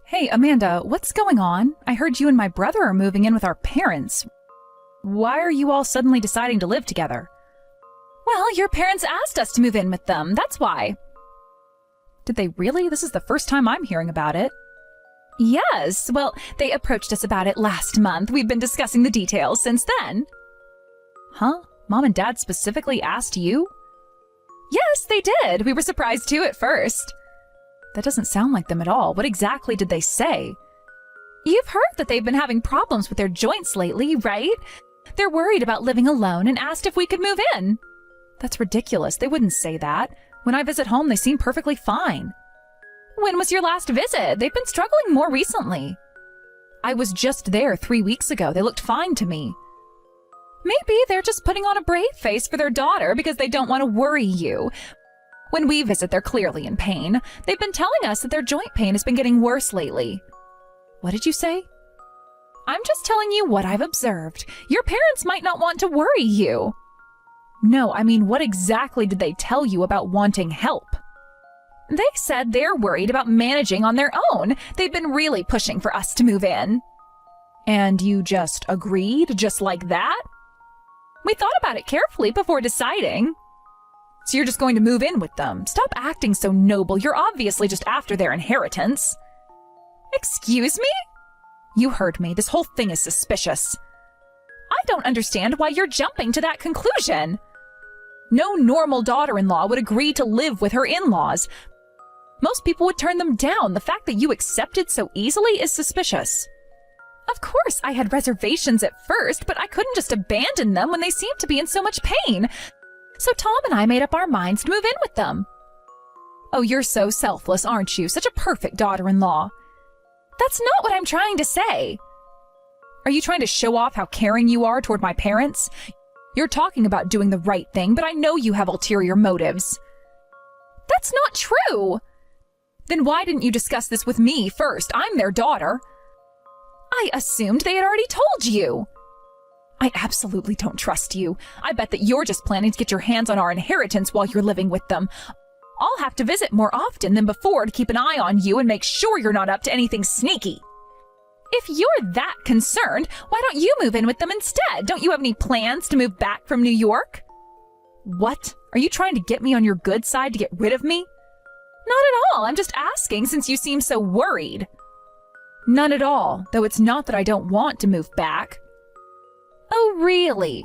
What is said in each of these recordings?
Hey, Amanda, what's going on? I heard you and my brother are moving in with our parents. Why are you all suddenly deciding to live together? Well, your parents asked us to move in with them, that's why. Did they really? This is the first time I'm hearing about it. Yes, well, they approached us about it last month. We've been discussing the details since then. Huh? Mom and Dad specifically asked you? Yes, they did. We were surprised too at first. That doesn't sound like them at all. What exactly did they say? You've heard that they've been having problems with their joints lately, right? They're worried about living alone and asked if we could move in. That's ridiculous. They wouldn't say that. When I visit home, they seem perfectly fine. When was your last visit? They've been struggling more recently. I was just there 3 weeks ago. They looked fine to me. Maybe they're just putting on a brave face for their daughter because they don't want to worry you. When we visit, they're clearly in pain. They've been telling us that their joint pain has been getting worse lately. What did you say? I'm just telling you what I've observed. Your parents might not want to worry you. No, I mean, what exactly did they tell you about wanting help? They said they're worried about managing on their own. They've been really pushing for us to move in. And you just agreed, just like that? We thought about it carefully before deciding. So you're just going to move in with them. Stop acting so noble. You're obviously just after their inheritance. Excuse me? You heard me. This whole thing is suspicious. I don't understand why you're jumping to that conclusion. No normal daughter-in-law would agree to live with her in-laws. Most people would turn them down. The fact that you accepted so easily is suspicious. Of course, I had reservations at first, but I couldn't just abandon them when they seemed to be in so much pain. So Tom and I made up our minds to move in with them. Oh, you're so selfless, aren't you? Such a perfect daughter-in-law. That's not what I'm trying to say. Are you trying to show off how caring you are toward my parents? You're talking about doing the right thing, but I know you have ulterior motives. That's not true. Then why didn't you discuss this with me first? I'm their daughter. I assumed they had already told you. I absolutely don't trust you. I bet that you're just planning to get your hands on our inheritance while you're living with them. I'll have to visit more often than before to keep an eye on you and make sure you're not up to anything sneaky. If you're that concerned, why don't you move in with them instead? Don't you have any plans to move back from New York? What? Are you trying to get me on your good side to get rid of me? Not at all. I'm just asking since you seem so worried. None at all, though it's not that I don't want to move back. Oh, really?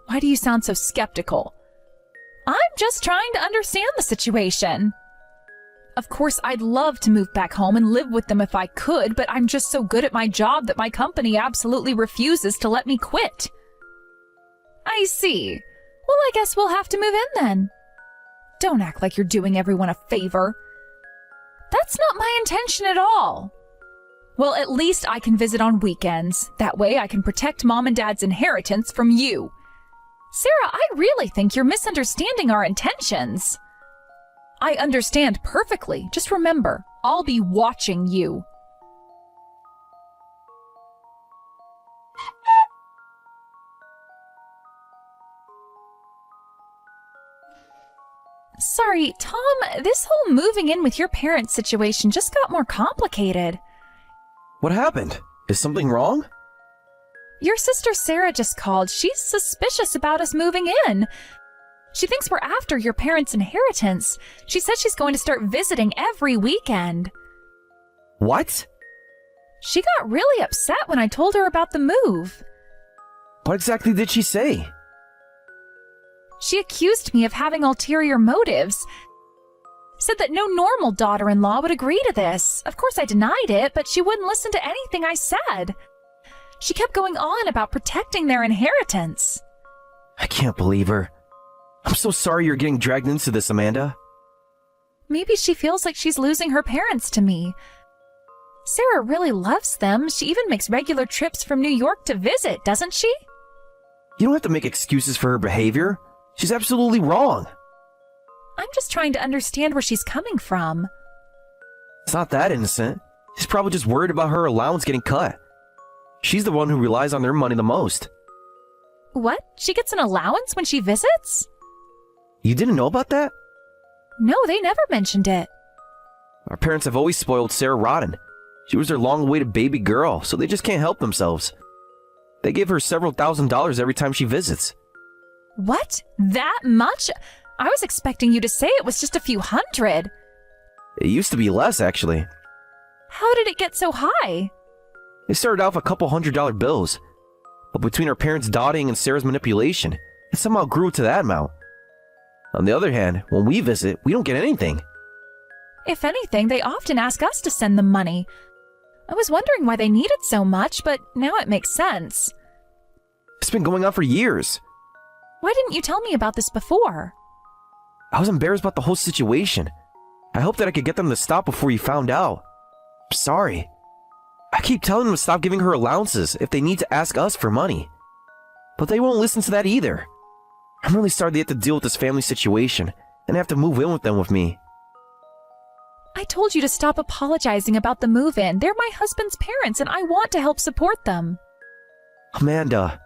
Why do you sound so skeptical? I'm just trying to understand the situation. Of course, I'd love to move back home and live with them if I could, but I'm just so good at my job that my company absolutely refuses to let me quit. I see. Well, I guess we'll have to move in then. Don't act like you're doing everyone a favor. That's not my intention at all. Well, at least I can visit on weekends. That way I can protect Mom and Dad's inheritance from you. Sarah, I really think you're misunderstanding our intentions. I understand perfectly. Just remember, I'll be watching you. Sorry, Tom, this whole moving in with your parents situation just got more complicated. What happened? Is something wrong? Your sister Sarah just called. She's suspicious about us moving in. She thinks we're after your parents' inheritance. She said she's going to start visiting every weekend. What? She got really upset when I told her about the move. What exactly did she say? She accused me of having ulterior motives. Said that no normal daughter-in-law would agree to this. Of course I denied it, but she wouldn't listen to anything I said. She kept going on about protecting their inheritance. I can't believe her. I'm so sorry you're getting dragged into this, Amanda. Maybe she feels like she's losing her parents to me. Sarah really loves them. She even makes regular trips from New York to visit, doesn't she? You don't have to make excuses for her behavior. She's absolutely wrong. I'm just trying to understand where she's coming from. It's not that innocent. She's probably just worried about her allowance getting cut. She's the one who relies on their money the most. What? She gets an allowance when she visits? You didn't know about that? No, they never mentioned it. Our parents have always spoiled Sarah rotten. She was their long-awaited baby girl, so they just can't help themselves. They give her several $1,000s every time she visits. What? That much? I was expecting you to say it was just a few hundred. It used to be less, actually. How did it get so high? It started off a couple $100 bills, but between our parents' dotting and Sarah's manipulation, it somehow grew to that amount. On the other hand, when we visit, we don't get anything. If anything, they often ask us to send them money. I was wondering why they needed so much, but now it makes sense. It's been going on for years. Why didn't you tell me about this before? I was embarrassed about the whole situation. I hoped that I could get them to stop before you found out. I'm sorry. I keep telling them to stop giving her allowances if they need to ask us for money. But they won't listen to that either. I'm really sorry they have to deal with this family situation and have to move in with them with me. I told you to stop apologizing about the move-in. They're my husband's parents and I want to help support them. Amanda.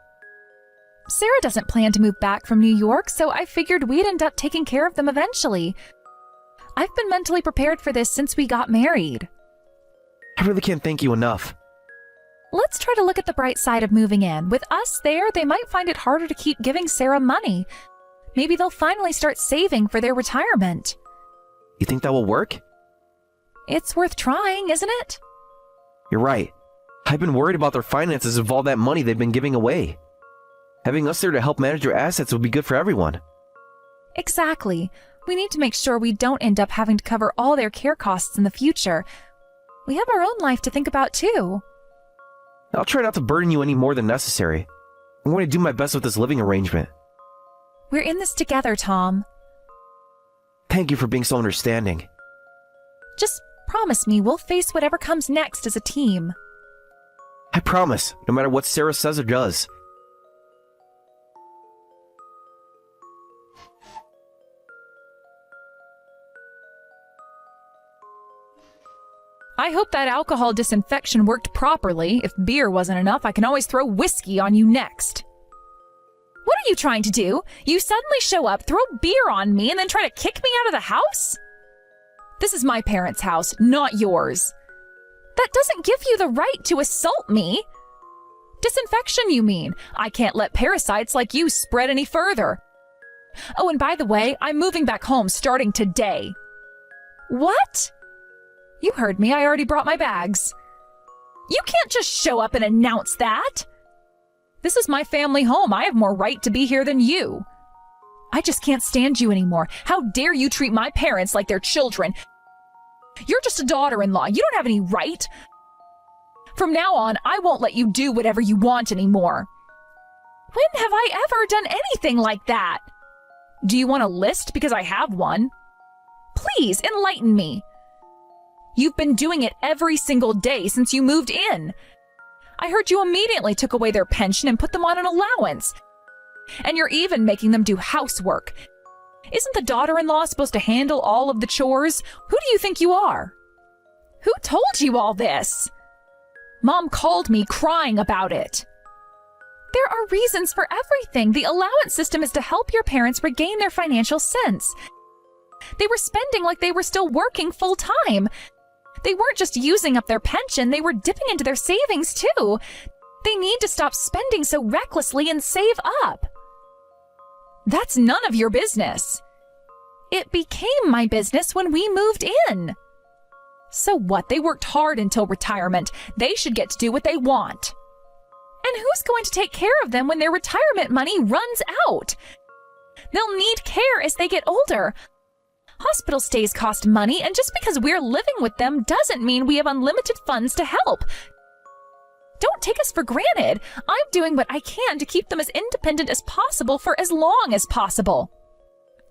Sarah doesn't plan to move back from New York, so I figured we'd end up taking care of them eventually. I've been mentally prepared for this since we got married. I really can't thank you enough. Let's try to look at the bright side of moving in. With us there, they might find it harder to keep giving Sarah money. Maybe they'll finally start saving for their retirement. You think that will work? It's worth trying, isn't it? You're right. I've been worried about their finances of all that money they've been giving away. Having us there to help manage their assets would be good for everyone. Exactly. We need to make sure we don't end up having to cover all their care costs in the future. We have our own life to think about too. I'll try not to burden you any more than necessary. I'm going to do my best with this living arrangement. We're in this together, Tom. Thank you for being so understanding. Just promise me we'll face whatever comes next as a team. I promise, no matter what Sarah says or does. I hope that alcohol disinfection worked properly. If beer wasn't enough, I can always throw whiskey on you next. What are you trying to do? You suddenly show up, throw beer on me, and then try to kick me out of the house? This is my parents' house, not yours. That doesn't give you the right to assault me. Disinfection, you mean? I can't let parasites like you spread any further. Oh, and by the way, I'm moving back home starting today. What? You heard me, I already brought my bags. You can't just show up and announce that. This is my family home. I have more right to be here than you. I just can't stand you anymore. How dare you treat my parents like their children? You're just a daughter-in-law. You don't have any right. From now on, I won't let you do whatever you want anymore. When have I ever done anything like that? Do you want a list? Because I have one. Please, enlighten me. You've been doing it every single day since you moved in. I heard you immediately took away their pension and put them on an allowance. And you're even making them do housework. Isn't the daughter-in-law supposed to handle all of the chores? Who do you think you are? Who told you all this? Mom called me crying about it. There are reasons for everything. The allowance system is to help your parents regain their financial sense. They were spending like they were still working full-time. They weren't just using up their pension, they were dipping into their savings too. They need to stop spending so recklessly and save up. That's none of your business. It became my business when we moved in. So what? They worked hard until retirement. They should get to do what they want. And who's going to take care of them when their retirement money runs out? They'll need care as they get older. Hospital stays cost money, and just because we're living with them doesn't mean we have unlimited funds to help. Don't take us for granted. I'm doing what I can to keep them as independent as possible for as long as possible.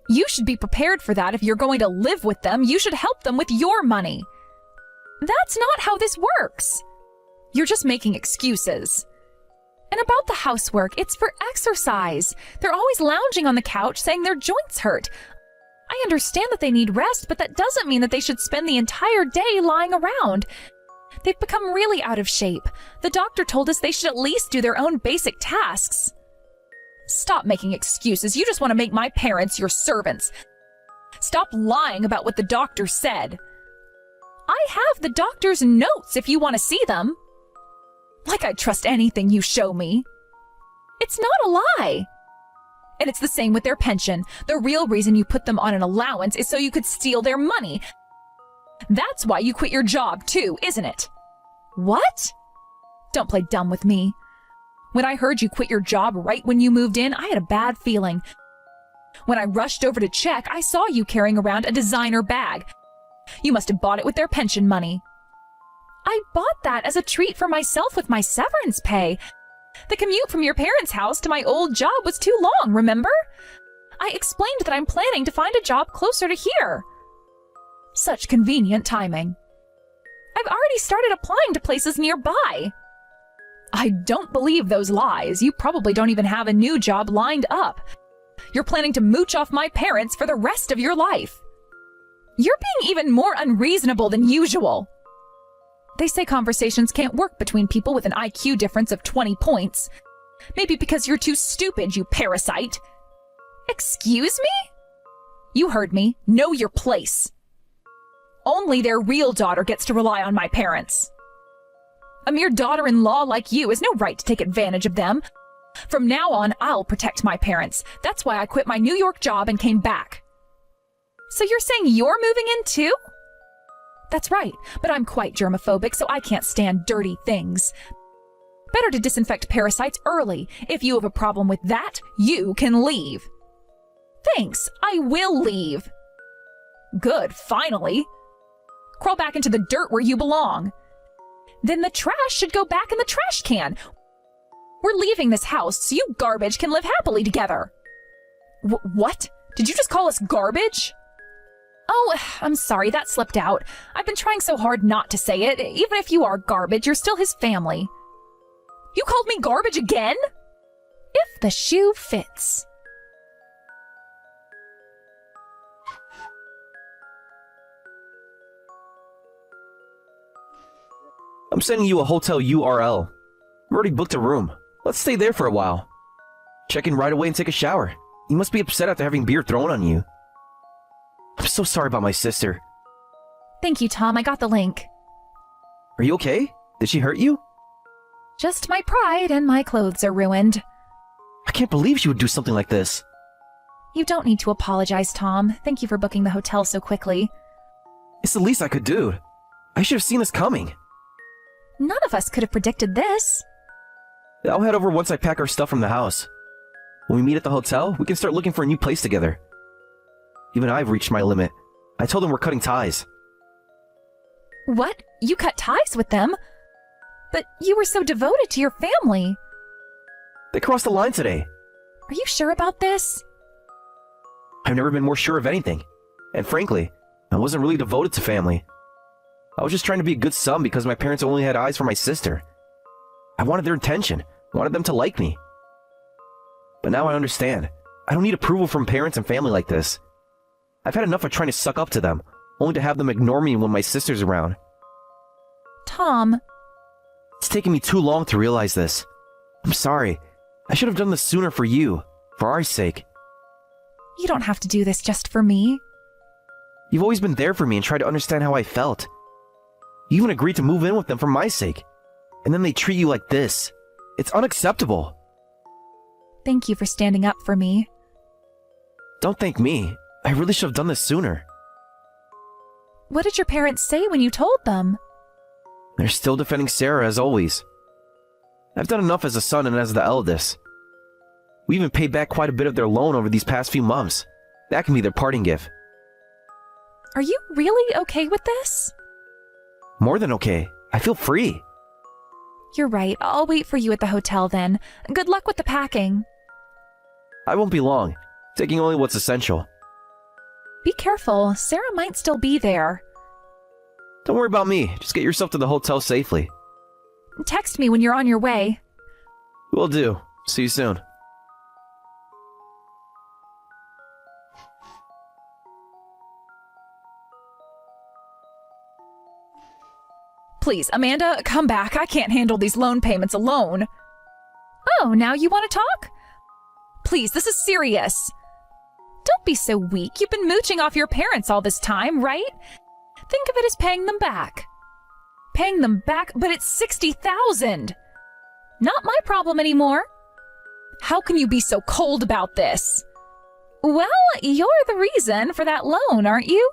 You should be prepared for that. If you're going to live with them, you should help them with your money. That's not how this works. You're just making excuses. And about the housework, it's for exercise. They're always lounging on the couch saying their joints hurt. I understand that they need rest, but that doesn't mean that they should spend the entire day lying around. They've become really out of shape. The doctor told us they should at least do their own basic tasks. Stop making excuses. You just want to make my parents your servants. Stop lying about what the doctor said. I have the doctor's notes if you want to see them. Like I'd trust anything you show me. It's not a lie. And it's the same with their pension. The real reason you put them on an allowance is so you could steal their money. That's why you quit your job too, isn't it? What? Don't play dumb with me. When I heard you quit your job right when you moved in, I had a bad feeling. When I rushed over to check, I saw you carrying around a designer bag. You must have bought it with their pension money. I bought that as a treat for myself with my severance pay. The commute from your parents' house to my old job was too long, remember? I explained that I'm planning to find a job closer to here. Such convenient timing. I've already started applying to places nearby. I don't believe those lies. You probably don't even have a new job lined up. You're planning to mooch off my parents for the rest of your life. You're being even more unreasonable than usual. They say conversations can't work between people with an IQ difference of 20 points. Maybe because you're too stupid, you parasite. Excuse me? You heard me. Know your place. Only their real daughter gets to rely on my parents. A mere daughter-in-law like you has no right to take advantage of them. From now on, I'll protect my parents. That's why I quit my New York job and came back. So you're saying you're moving in too? That's right, but I'm quite germophobic, so I can't stand dirty things. Better to disinfect parasites early. If you have a problem with that, you can leave. Thanks, I will leave. Good, finally. Crawl back into the dirt where you belong. Then the trash should go back in the trash can. We're leaving this house so you garbage can live happily together. What? Did you just call us garbage? Oh, I'm sorry, that slipped out. I've been trying so hard not to say it. Even if you are garbage, you're still his family. You called me garbage again? If the shoe fits. I'm sending you a hotel URL. I've already booked a room. Let's stay there for a while. Check in right away and take a shower. You must be upset after having beer thrown on you. I'm so sorry about my sister. Thank you, Tom. I got the link. Are you okay? Did she hurt you? Just my pride and my clothes are ruined. I can't believe she would do something like this. You don't need to apologize, Tom. Thank you for booking the hotel so quickly. It's the least I could do. I should have seen this coming. None of us could have predicted this. I'll head over once I pack our stuff from the house. When we meet at the hotel, we can start looking for a new place together. Even I've reached my limit. I told them we're cutting ties. What? You cut ties with them? But you were so devoted to your family. They crossed the line today. Are you sure about this? I've never been more sure of anything. And frankly, I wasn't really devoted to family. I was just trying to be a good son because my parents only had eyes for my sister. I wanted their attention, wanted them to like me. But now I understand. I don't need approval from parents and family like this. I've had enough of trying to suck up to them, only to have them ignore me when my sister's around. Tom. It's taken me too long to realize this. I'm sorry. I should have done this sooner for you, for our sake. You don't have to do this just for me. You've always been there for me and tried to understand how I felt. You even agreed to move in with them for my sake. And then they treat you like this. It's unacceptable. Thank you for standing up for me. Don't thank me. I really should have done this sooner. What did your parents say when you told them? They're still defending Sarah as always. I've done enough as a son and as the eldest. We even paid back quite a bit of their loan over these past few months. That can be their parting gift. Are you really okay with this? More than okay. I feel free. You're right. I'll wait for you at the hotel then. Good luck with the packing. I won't be long. Taking only what's essential. Be careful. Sarah might still be there. Don't worry about me. Just get yourself to the hotel safely. Text me when you're on your way. Will do. See you soon. Please, Amanda, come back. I can't handle these loan payments alone. Oh, now you want to talk? Please, this is serious. Don't be so weak. You've been mooching off your parents all this time, right? Think of it as paying them back. Paying them back, but it's $60,000. Not my problem anymore. How can you be so cold about this? Well, you're the reason for that loan, aren't you?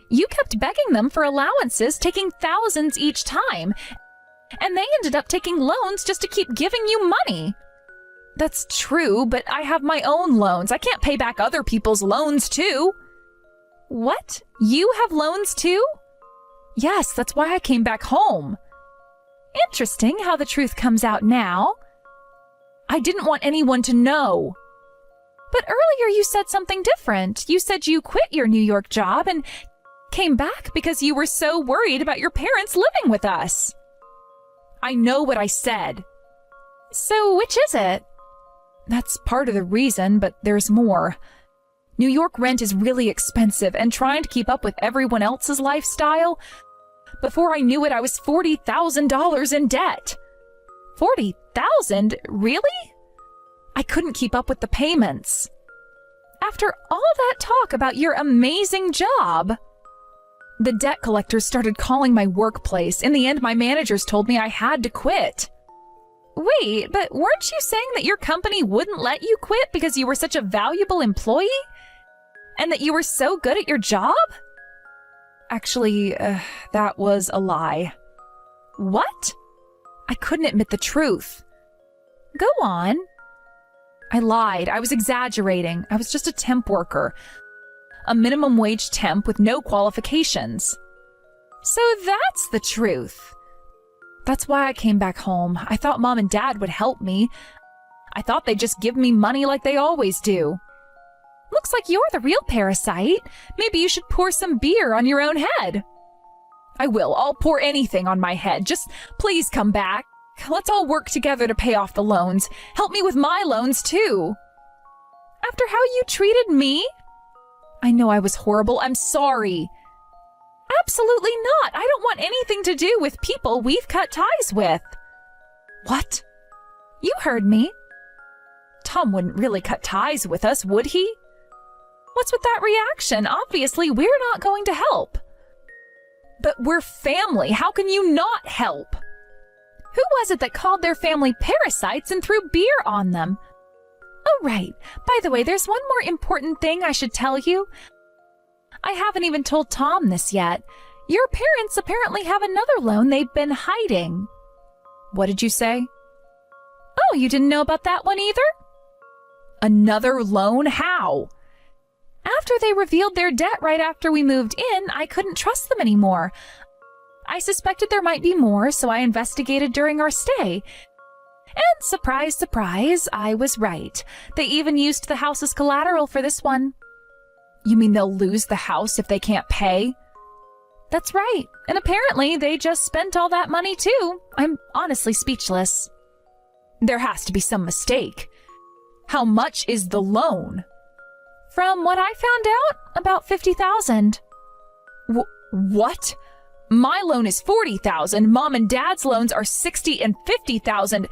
You kept begging them for allowances, taking thousands each time, and they ended up taking loans just to keep giving you money. That's true, but I have my own loans. I can't pay back other people's loans, too. What? You have loans, too? Yes, that's why I came back home. Interesting how the truth comes out now. I didn't want anyone to know. But earlier you said something different. You said you quit your New York job and came back because you were so worried about your parents living with us. I know what I said. So which is it? That's part of the reason, but there's more. New York rent is really expensive, and trying to keep up with everyone else's lifestyle. Before I knew it, I was $40,000 in debt. $40,000? Really? I couldn't keep up with the payments. After all that talk about your amazing job, the debt collectors started calling my workplace. In the end, my managers told me I had to quit. Wait, but weren't you saying that your company wouldn't let you quit because you were such a valuable employee? And that you were so good at your job? Actually, that was a lie. What? I couldn't admit the truth. Go on. I lied. I was exaggerating. I was just a temp worker. A minimum wage temp with no qualifications. So that's the truth. That's why I came back home. I thought Mom and Dad would help me. I thought they'd just give me money like they always do. Looks like you're the real parasite. Maybe you should pour some beer on your own head. I will. I'll pour anything on my head. Just please come back. Let's all work together to pay off the loans. Help me with my loans, too. After how you treated me? I know I was horrible. I'm sorry. Absolutely not. I don't want anything to do with people we've cut ties with. What? You heard me. Tom wouldn't really cut ties with us, would he? What's with that reaction? Obviously, we're not going to help. But we're family. How can you not help? Who was it that called their family parasites and threw beer on them? Oh, right. By the way, there's one more important thing I should tell you. I haven't even told Tom this yet. Your parents apparently have another loan they've been hiding. What did you say? Oh, you didn't know about that one either? Another loan? How? After they revealed their debt right after we moved in, I couldn't trust them anymore. I suspected there might be more, so I investigated during our stay. And surprise, surprise, I was right. They even used the house as collateral for this one. You mean they'll lose the house if they can't pay? That's right. And apparently they just spent all that money too. I'm honestly speechless. There has to be some mistake. How much is the loan? From what I found out, about $50,000. What? My loan is $40,000. Mom and Dad's loans are $60,000 and $50,000.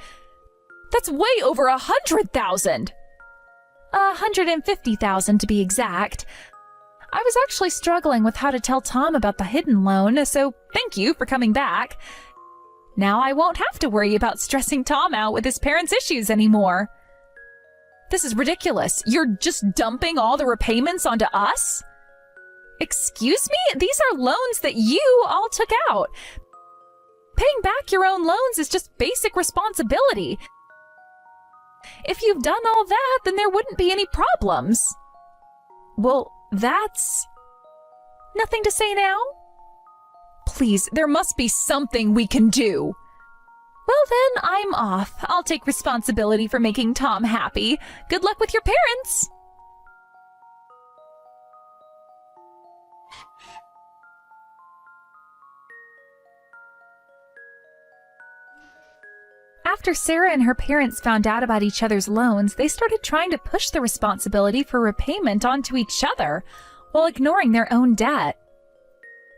That's way over $100,000. $150,000 to be exact. I was actually struggling with how to tell Tom about the hidden loan, so thank you for coming back. Now I won't have to worry about stressing Tom out with his parents' issues anymore. This is ridiculous. You're just dumping all the repayments onto us? Excuse me? These are loans that you all took out. Paying back your own loans is just basic responsibility. If you've done all that, then there wouldn't be any problems. Well, that's... nothing to say now? Please, there must be something we can do. Well then, I'm off. I'll take responsibility for making Tom happy. Good luck with your parents! After Sarah and her parents found out about each other's loans, they started trying to push the responsibility for repayment onto each other, while ignoring their own debt.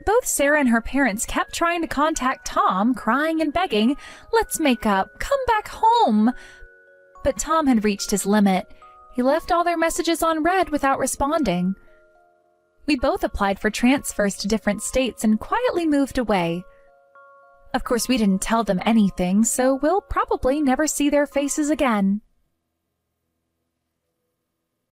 Both Sarah and her parents kept trying to contact Tom, crying and begging, "Let's make up, come back home." But Tom had reached his limit. He left all their messages on read without responding. We both applied for transfers to different states and quietly moved away. Of course, we didn't tell them anything, so we'll probably never see their faces again.